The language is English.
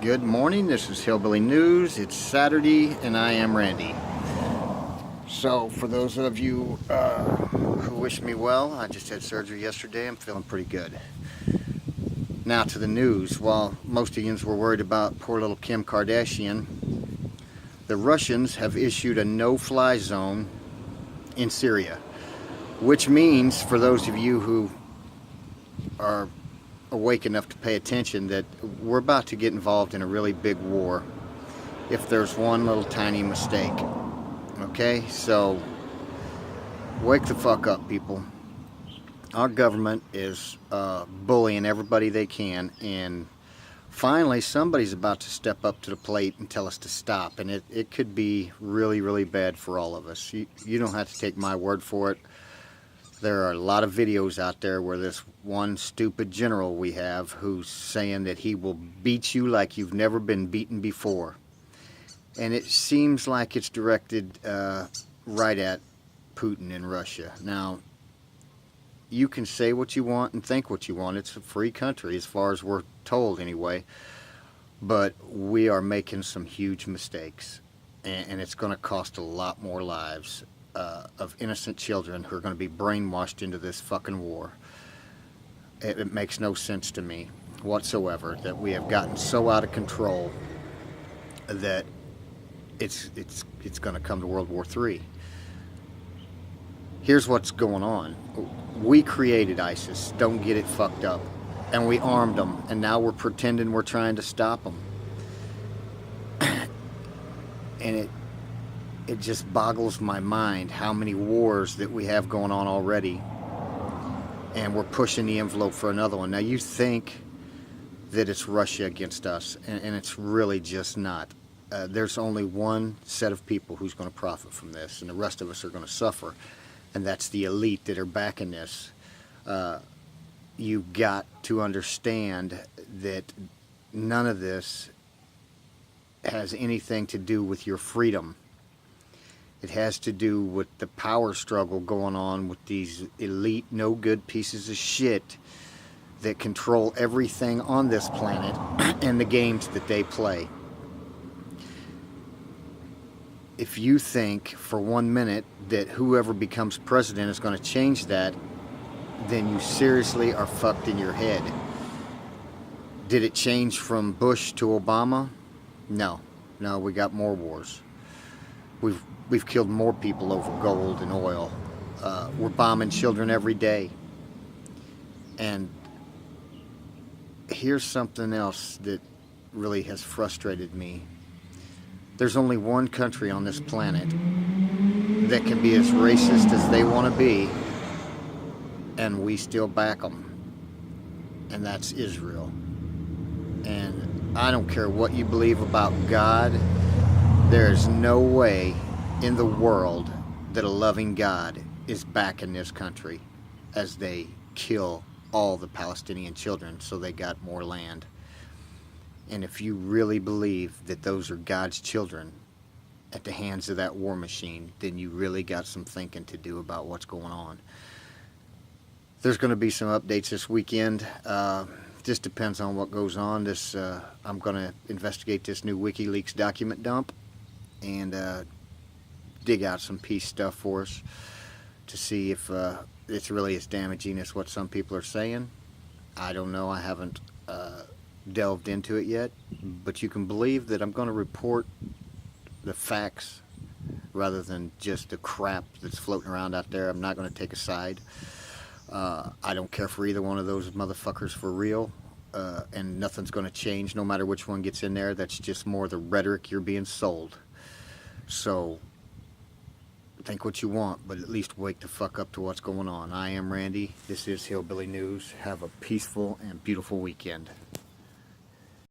Good morning, this is Hillbilly News. It's Saturday and I am Randy. So for those of you who wish me well, I just had surgery yesterday. I'm feeling pretty good. Now to the news. While most of you were worried about poor little Kim Kardashian, the Russians have issued a no-fly zone in Syria, which means, for those of you who are awake enough to pay attention, that we're about to get involved in a really big war if there's one little tiny mistake. Okay, so wake the fuck up, people. Our government is bullying everybody they can, and finally somebody's about to step up to the plate and tell us to stop, and it could be really, really bad for all of us. You don't have to take my word for it. There are a lot of videos out there where this one stupid general we have who's saying that he will beat you like you've never been beaten before. And it seems like it's directed right at Putin in Russia. Now, you can say what you want and think what you want. It's a free country as far as we're told anyway. But we are making some huge mistakes. And it's going to cost a lot more lives of innocent children who are going to be brainwashed into this fucking war. It makes no sense to me whatsoever that we have gotten so out of control that it's going to come to World War III. Here's what's going on. We created ISIS. Don't get it fucked up. And we armed them. And now we're pretending we're trying to stop them. And it just boggles my mind how many wars that we have going on already. And we're pushing the envelope for another one. Now you think that it's Russia against us. And it's really just not. There's only one set of people who's going to profit from this. And the rest of us are going to suffer. And that's the elite that are backing this. You've got to understand that none of this has anything to do with your freedom. It has to do with the power struggle going on with these elite, no good pieces of shit that control everything on this planet and the games that they play. If you think for 1 minute that whoever becomes president is going to change that, then you seriously are fucked in your head. Did it change from Bush to Obama? No. No, we got more wars. We've killed more people over gold and oil. We're bombing children every day. And here's something else that really has frustrated me. There's only one country on this planet that can be as racist as they want to be, and we still back them. And that's Israel. And I don't care what you believe about God. There is no way in the world that a loving God is backing this country as they kill all the Palestinian children so they got more land. And if you really believe that those are God's children at the hands of that war machine, then you really got some thinking to do about what's going on. There's going to be some updates this weekend. Just depends on what goes on. I'm going to investigate this new WikiLeaks document dump and dig out some peace stuff for us to see if it's really as damaging as what some people are saying. I don't know. I haven't delved into it yet, but you can believe that I'm going to report the facts rather than just the crap that's floating around out there. I'm not going to take a side. I don't care for either one of those motherfuckers for real, and nothing's going to change no matter which one gets in there. That's just more the rhetoric you're being sold. So think what you want, but at least wake the fuck up to what's going on. I am Randy. This is Hillbilly News. Have a peaceful and beautiful weekend.